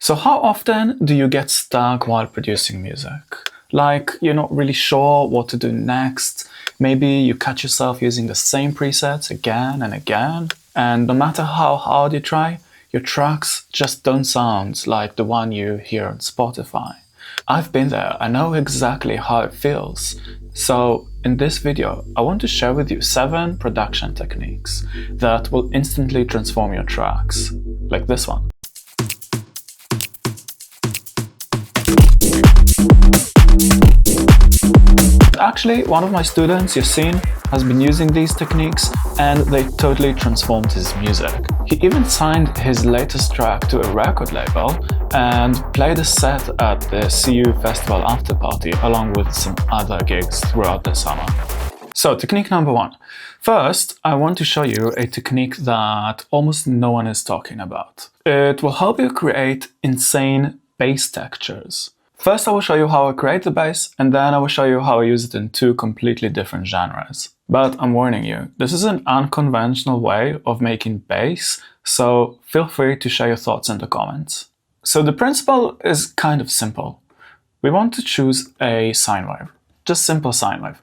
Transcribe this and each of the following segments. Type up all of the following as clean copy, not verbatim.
So how often do you get stuck while producing music? Like you're not really sure what to do next. Maybe you catch yourself using the same presets again and again, and no matter how hard you try, your tracks just don't sound like the one you hear on Spotify. I've been there, I know exactly how it feels. So in this video, I want to share with you 7 production techniques that will instantly transform your tracks, like this one. Actually, one of my students, Yasin, has been using these techniques and they totally transformed his music. He even signed his latest track to a record label and played a set at the CU Festival after party along with some other gigs throughout the summer. So, technique number 1. First, I want to show you a technique that almost no one is talking about. It will help you create insane bass textures. First, I will show you how I create the bass, and then I will show you how I use it in 2 completely different genres. But I'm warning you, this is an unconventional way of making bass, so feel free to share your thoughts in the comments. So the principle is kind of simple. We want to choose a sine wave, just simple sine wave.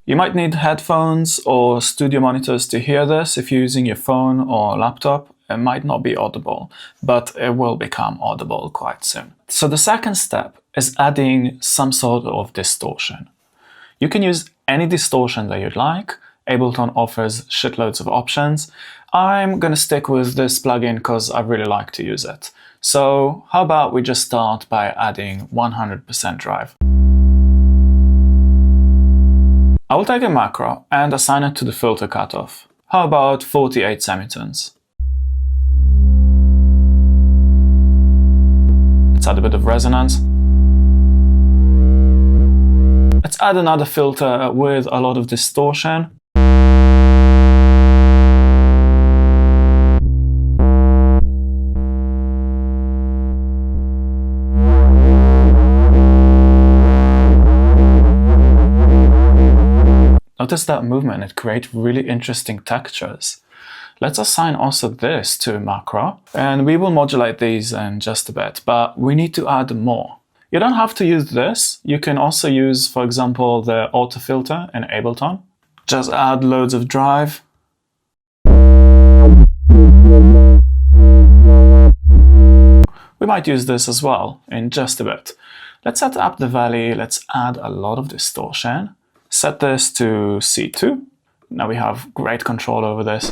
You might need headphones or studio monitors to hear this. If you're using your phone or laptop, it might not be audible, but it will become audible quite soon. So the second step is adding some sort of distortion. You can use any distortion that you'd like. Ableton offers shitloads of options. I'm gonna stick with this plugin because I really like to use it. So how about we just start by adding 100% drive. I will take a macro and assign it to the filter cutoff. How about 48 semitones? Let's add a bit of resonance. Let's add another filter with a lot of distortion. Notice that movement, it creates really interesting textures. Let's assign also this to a macro, and we will modulate these in just a bit, but we need to add more. You don't have to use this. You can also use, for example, the auto filter in Ableton. Just add loads of drive. We might use this as well in just a bit. Let's set up the valley. Let's add a lot of distortion. Set this to C2. Now we have great control over this.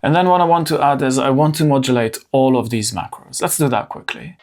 And then what I want to add is I want to modulate all of these macros. Let's do that quickly.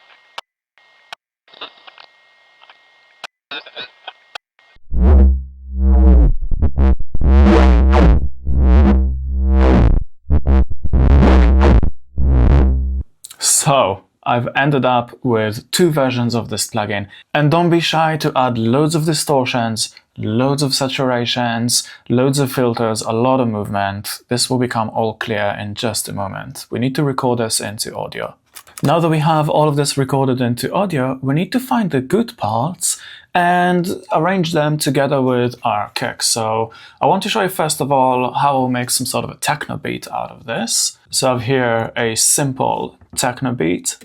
So, I've ended up with 2 versions of this plugin, and don't be shy to add loads of distortions, loads of saturations, loads of filters, a lot of movement. This will become all clear in just a moment. We need to record this into audio. Now that we have all of this recorded into audio, we need to find the good parts and arrange them together with our kicks. So I want to show you first of all how I'll make some sort of a techno beat out of this. So I have here a simple techno beat.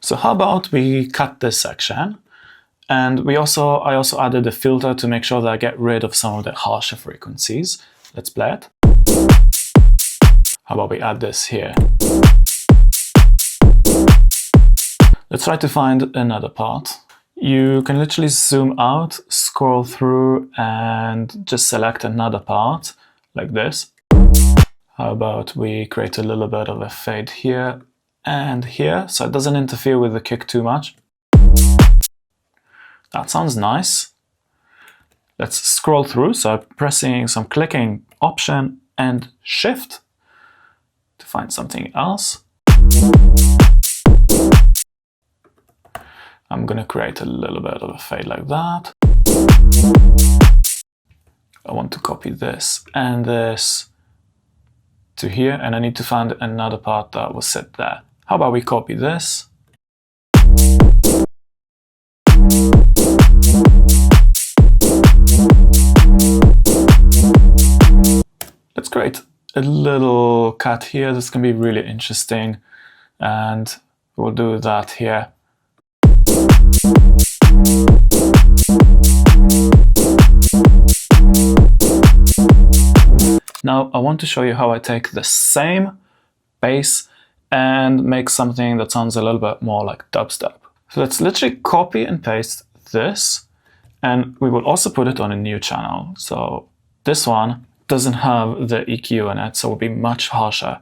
So how about we cut this section, and I also added a filter to make sure that I get rid of some of the harsher frequencies. Let's play it. How about we add this here? Let's try to find another part. You can literally zoom out, scroll through, and just select another part, like this. How about we create a little bit of a fade here and here, so it doesn't interfere with the kick too much. That sounds nice. Let's scroll through, so I'm clicking Option and Shift to find something else. I'm gonna create a little bit of a fade like that. I want to copy this and this to here, and I need to find another part that will sit there. How about we copy this create a little cut here. This can be really interesting, and we'll do that here. Now I want to show you how I take the same bass and make something that sounds a little bit more like dubstep. So let's literally copy and paste this, and we will also put it on a new channel. So this one doesn't have the EQ in it, so it will be much harsher.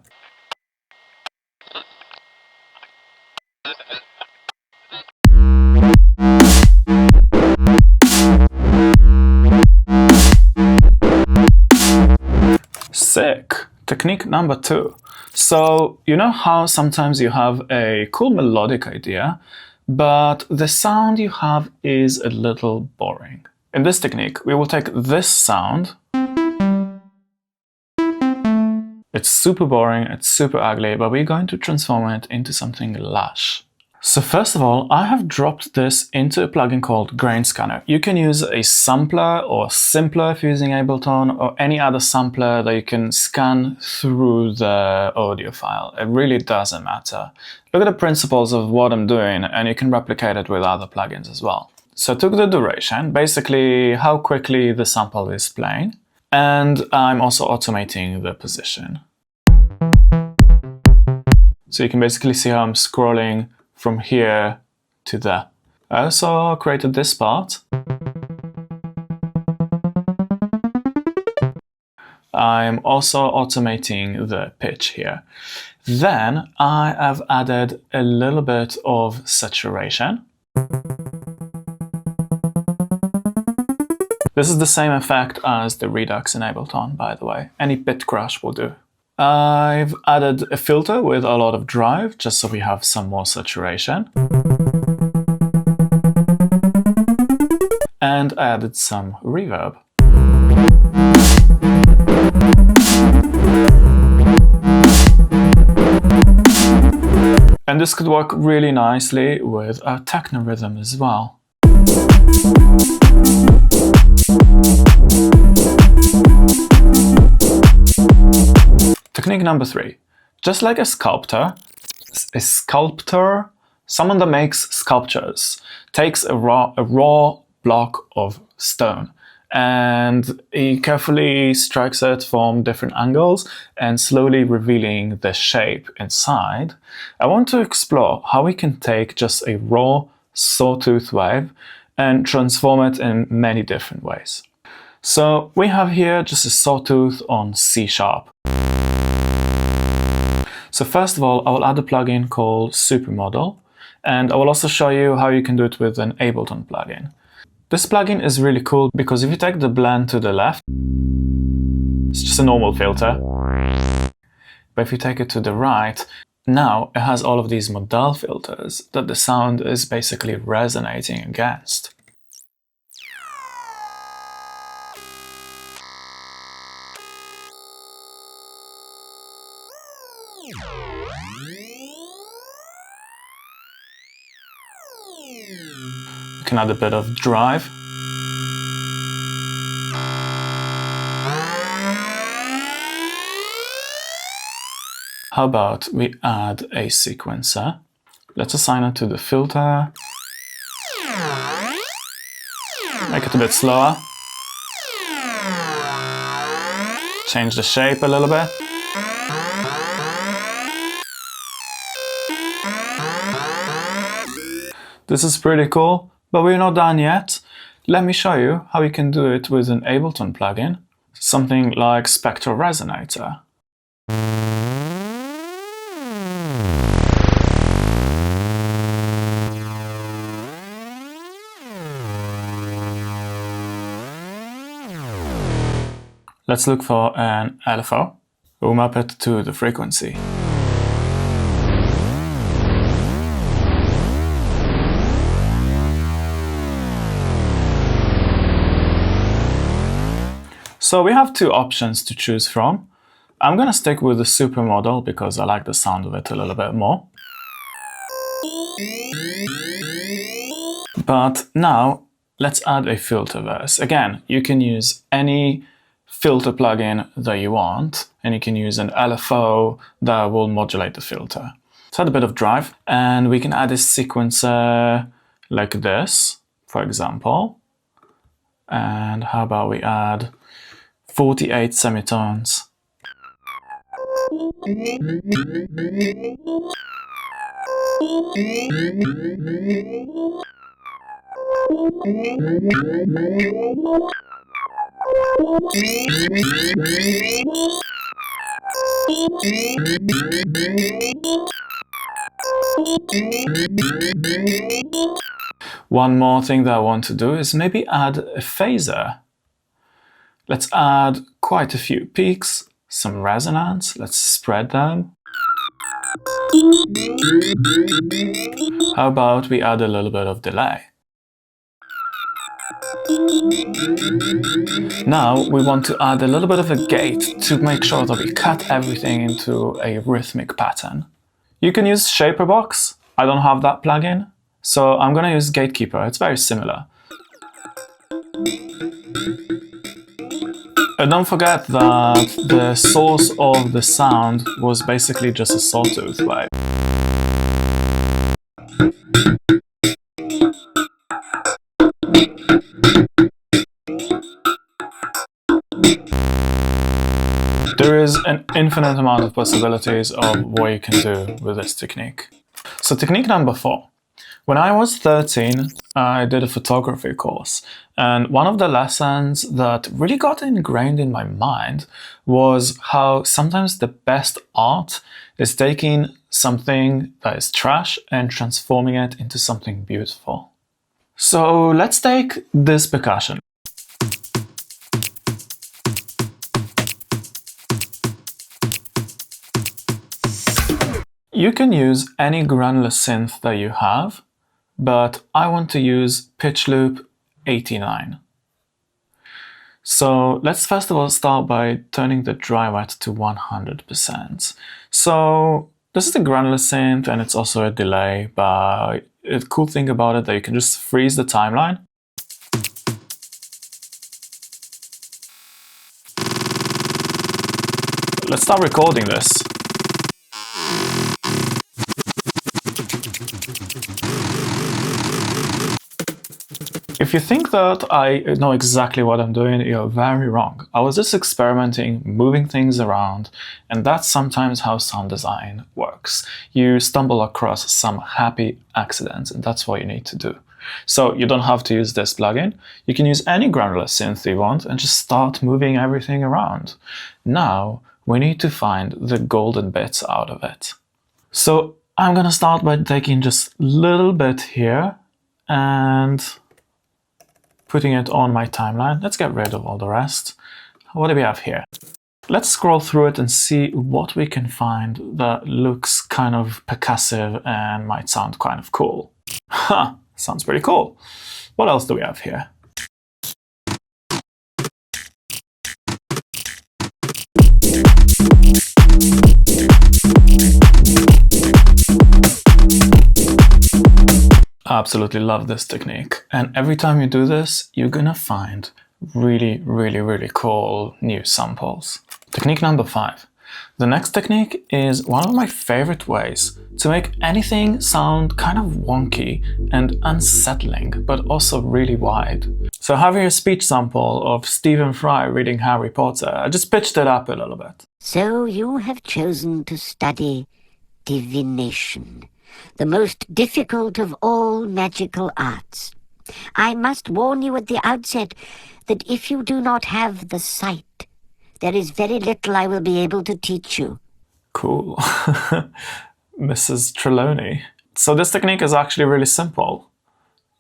Sick! Technique number 2. So you know how sometimes you have a cool melodic idea, but the sound you have is a little boring. In this technique, we will take this sound. It's super boring, it's super ugly, but we're going to transform it into something lush. So first of all, I have dropped this into a plugin called Grain Scanner. You can use a sampler or simpler if you're using Ableton, or any other sampler that you can scan through the audio file. It really doesn't matter. Look at the principles of what I'm doing, and you can replicate it with other plugins as well. So I took the duration, basically how quickly the sample is playing, and I'm also automating the position. So you can basically see how I'm scrolling from here to there. I also created this part. I'm also automating the pitch here. Then I have added a little bit of saturation. This is the same effect as the Redux in Ableton, by the way. Any bit crash will do. I've added a filter with a lot of drive, just so we have some more saturation. And I added some reverb. And this could work really nicely with a techno rhythm as well. Technique number 3. Just like a sculptor, someone that makes sculptures, takes a raw block of stone and he carefully strikes it from different angles and slowly revealing the shape inside. I want to explore how we can take just a raw sawtooth wave and transform it in many different ways. So we have here just a sawtooth on C#. So first of all, I will add a plugin called Supermodel, and I will also show you how you can do it with an Ableton plugin. This plugin is really cool because if you take the blend to the left, it's just a normal filter. But if you take it to the right, now it has all of these modal filters that the sound is basically resonating against. You can add a bit of drive. How about we add a sequencer? Let's assign it to the filter. Make it a bit slower. Change the shape a little bit. This is pretty cool, but we're not done yet. Let me show you how you can do it with an Ableton plugin, something like Spectral Resonator. Let's look for an LFO. We'll map it to the frequency. So we have two options to choose from. I'm gonna stick with the Supermodel because I like the sound of it a little bit more. But now let's add a filter verse. Again, you can use any filter plugin that you want, and you can use an LFO that will modulate the filter. Let's add a bit of drive, and we can add a sequencer like this, for example. And how about we add 48 semitones. One more thing that I want to do is maybe add a phaser. Let's add quite a few peaks, some resonance, let's spread them. How about we add a little bit of delay? Now we want to add a little bit of a gate to make sure that we cut everything into a rhythmic pattern. You can use Shaperbox. I don't have that plugin, so I'm going to use Gatekeeper. It's very similar. And don't forget that the source of the sound was basically just a sawtooth wave. There is an infinite amount of possibilities of what you can do with this technique. So technique number 4. When I was 13, I did a photography course, and one of the lessons that really got ingrained in my mind was how sometimes the best art is taking something that is trash and transforming it into something beautiful. So let's take this percussion. You can use any granular synth that you have, but I want to use pitch loop 89. So let's first of all start by turning the dry wet to 100%. So this is the granular synth, and it's also a delay, but the cool thing about it that you can just freeze the timeline. Let's start recording this. If you think that I know exactly what I'm doing, you're very wrong. I was just experimenting, moving things around, and that's sometimes how sound design works. You stumble across some happy accidents, and that's what you need to do. So you don't have to use this plugin. You can use any granular synth you want and just start moving everything around. Now we need to find the golden bits out of it. So I'm gonna start by taking just a little bit here and putting it on my timeline. Let's get rid of all the rest. What do we have here? Let's scroll through it and see what we can find that looks kind of percussive and might sound kind of cool. Ha! Sounds pretty cool. What else do we have here? I absolutely love this technique, and every time you do this, you're gonna find really cool new samples. Technique number 5. The next technique is one of my favorite ways to make anything sound kind of wonky and unsettling, but also really wide. So having a speech sample of Stephen Fry reading Harry Potter, I just pitched it up a little bit. So you have chosen to study divination, the most difficult of all magical arts. I must warn you at the outset that if you do not have the sight, there is very little I will be able to teach you. Cool. Mrs. Trelawney. So this technique is actually really simple.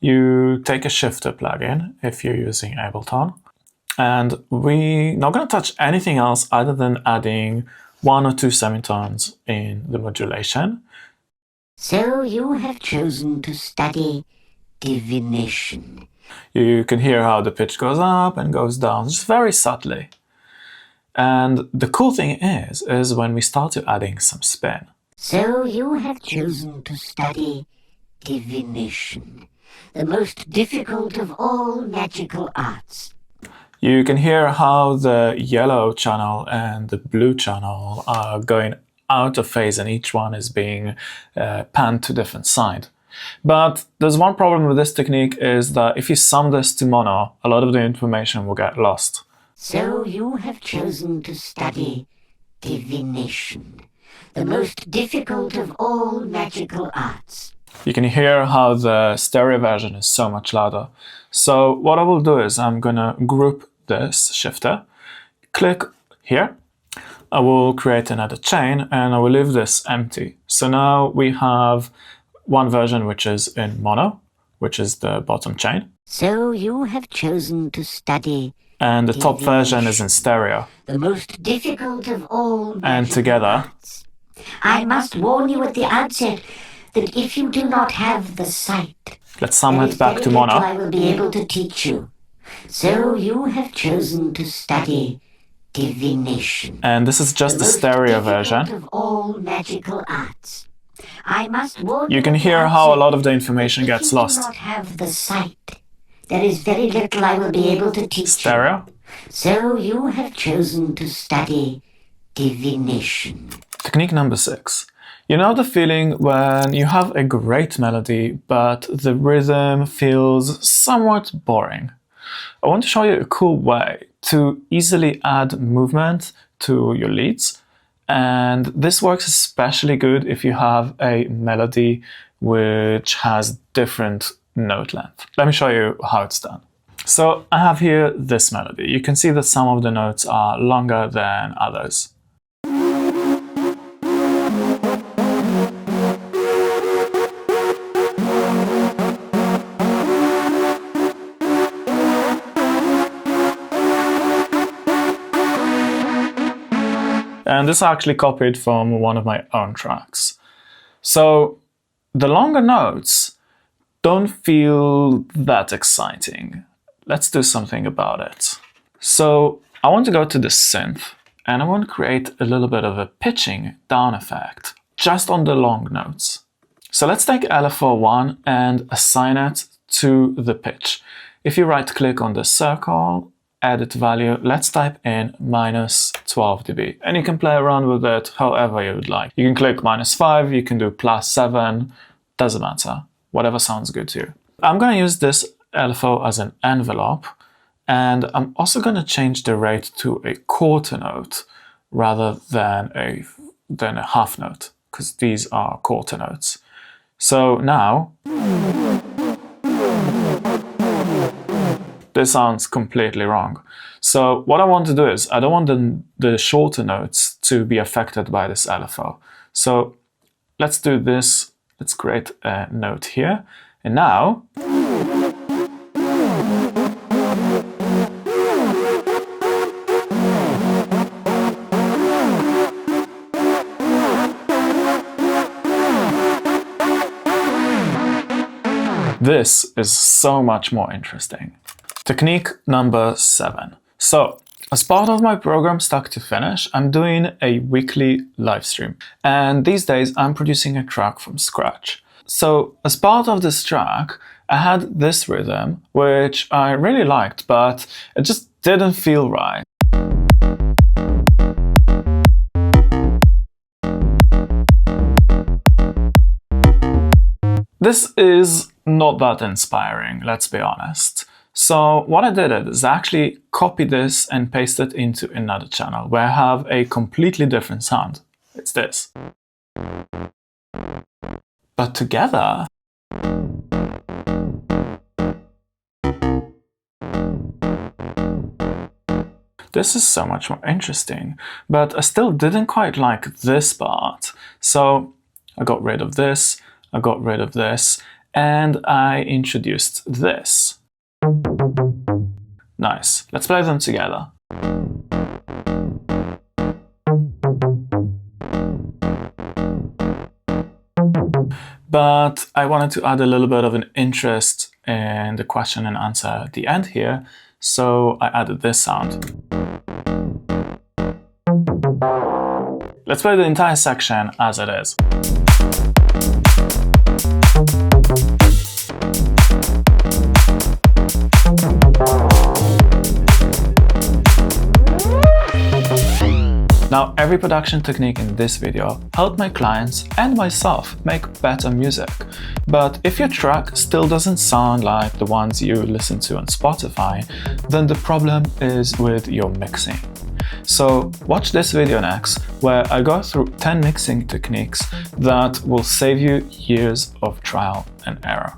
You take a shifter plugin if you're using Ableton, and we're not going to touch anything else other than adding 1 or 2 semitones in the modulation. So you have chosen to study divination. You can hear how the pitch goes up and goes down, just very subtly. And the cool thing is when we start to adding some spin. So you have chosen to study divination, the most difficult of all magical arts. You can hear how the yellow channel and the blue channel are going out of phase, and each one is being panned to a different side. But there's one problem with this technique, is that if you sum this to mono, a lot of the information will get lost. So you have chosen to study divination, the most difficult of all magical arts. You can hear how the stereo version is so much louder. So what I will do is I'm gonna group this shifter, click here, I will create another chain, and I will leave this empty. So now we have one version which is in mono, which is the bottom chain. So you have chosen to study and the top version is in stereo. The most difficult of all and together. arts. I must warn you at the outset that if you do not have the sight, Let's sum there it is back very to little mono. I will be able to teach you. So you have chosen to study divination. And this is just the stereo version. Of all magical arts. I must warn You can at the hear how a outset lot of the information that gets if you lost. do not have the sight, there is very little I will be able to teach Stereo. you. So you have chosen to study divination. Technique number 6. You know the feeling when you have a great melody, but the rhythm feels somewhat boring? I want to show you a cool way to easily add movement to your leads. And this works especially good if you have a melody which has different note length. Let me show you how it's done. So I have here this melody. You can see that some of the notes are longer than others. And this is actually copied from one of my own tracks. So the longer notes don't feel that exciting. Let's do something about it. So I want to go to the synth and I want to create a little bit of a pitching down effect just on the long notes. So let's take LFO1 and assign it to the pitch. If you right click on the circle, edit value, let's type in -12 dB. And you can play around with it however you would like. You can click -5, you can do +7, doesn't matter. Whatever sounds good to you. I'm going to use this LFO as an envelope, and I'm also going to change the rate to a quarter note rather than a half note, because these are quarter notes. So now this sounds completely wrong. So what I want to do is I don't want the shorter notes to be affected by this LFO. So let's do this. Let's create a note here. And now this is so much more interesting. Technique number 7. So, as part of my program Start to Finish, I'm doing a weekly live stream. And these days I'm producing a track from scratch. So, as part of this track, I had this rhythm, which I really liked, but it just didn't feel right. This is not that inspiring, let's be honest. So what I did is actually copy this and paste it into another channel where I have a completely different sound. It's this. But together, this is so much more interesting. But I still didn't quite like this part. So I got rid of this, I got rid of this, and I introduced this. Nice. Let's play them together. But I wanted to add a little bit of an interest in the question and answer at the end here, so I added this sound. Let's play the entire section as it is. Now, every production technique in this video helped my clients and myself make better music. But if your track still doesn't sound like the ones you listen to on Spotify, then the problem is with your mixing. So watch this video next, where I go through 10 mixing techniques that will save you years of trial and error.